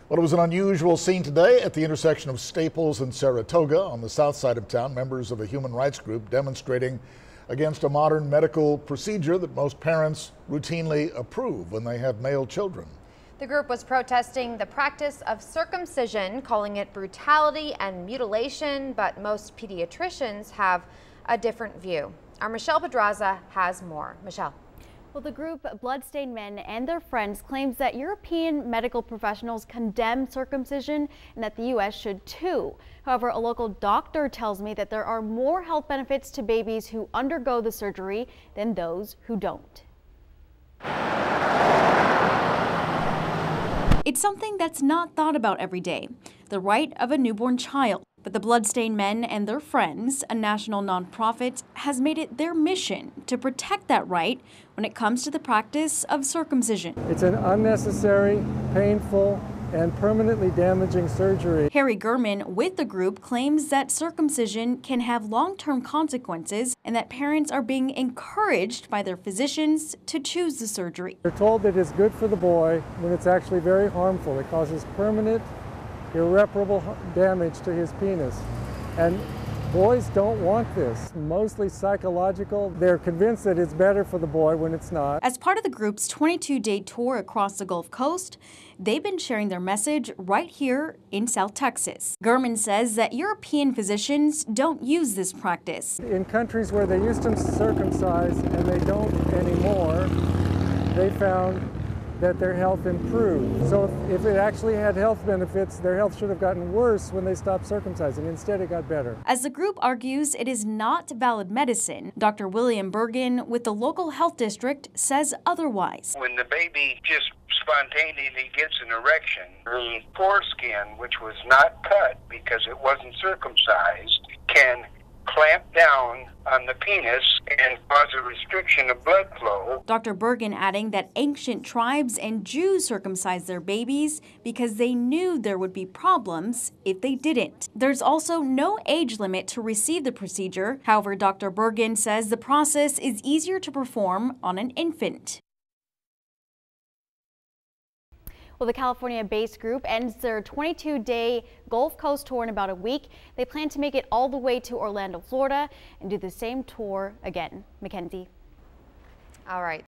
Well, it was an unusual scene today at the intersection of Staples and Saratoga on the south side of town. Members of a human rights group demonstrating against a modern medical procedure that most parents routinely approve when they have male children. The group was protesting the practice of circumcision, calling it brutality and mutilation, but most pediatricians have a different view. Our Michelle Pedraza has more. Michelle. Well, the group Bloodstained Men and their friends claims that European medical professionals condemn circumcision and that the U.S. should too. However, a local doctor tells me that there are more health benefits to babies who undergo the surgery than those who don't. It's something that's not thought about every day, the right of a newborn child. But the Bloodstained Men and their friends, a national nonprofit, has made it their mission to protect that right when it comes to the practice of circumcision. It's an unnecessary, painful, and permanently damaging surgery. Harry Gurman with the group claims that circumcision can have long-term consequences and that parents are being encouraged by their physicians to choose the surgery. They're told that it's good for the boy when it's actually very harmful. It causes permanent, irreparable damage to his penis. And boys don't want this. Mostly psychological. They're convinced that it's better for the boy when it's not. As part of the group's 22-day tour across the Gulf Coast, they've been sharing their message right here in South Texas. Gurman says that European physicians don't use this practice. In countries where they used to circumcise and they don't anymore, they found that their health improved. So if it actually had health benefits, their health should have gotten worse when they stopped circumcising. Instead, it got better. As the group argues it is not valid medicine, Dr. William Bergen with the local health district says otherwise. When the baby just spontaneously gets an erection, the foreskin, which was not cut because it wasn't circumcised, can clamp down on the penis and cause a restriction of blood flow. Dr. Bergen adding that ancient tribes and Jews circumcised their babies because they knew there would be problems if they didn't. There's also no age limit to receive the procedure. However, Dr. Bergen says the process is easier to perform on an infant. Well, the California-based group ends their 22-day Gulf Coast tour in about a week. They plan to make it all the way to Orlando, Florida, and do the same tour again. Mackenzie. All right.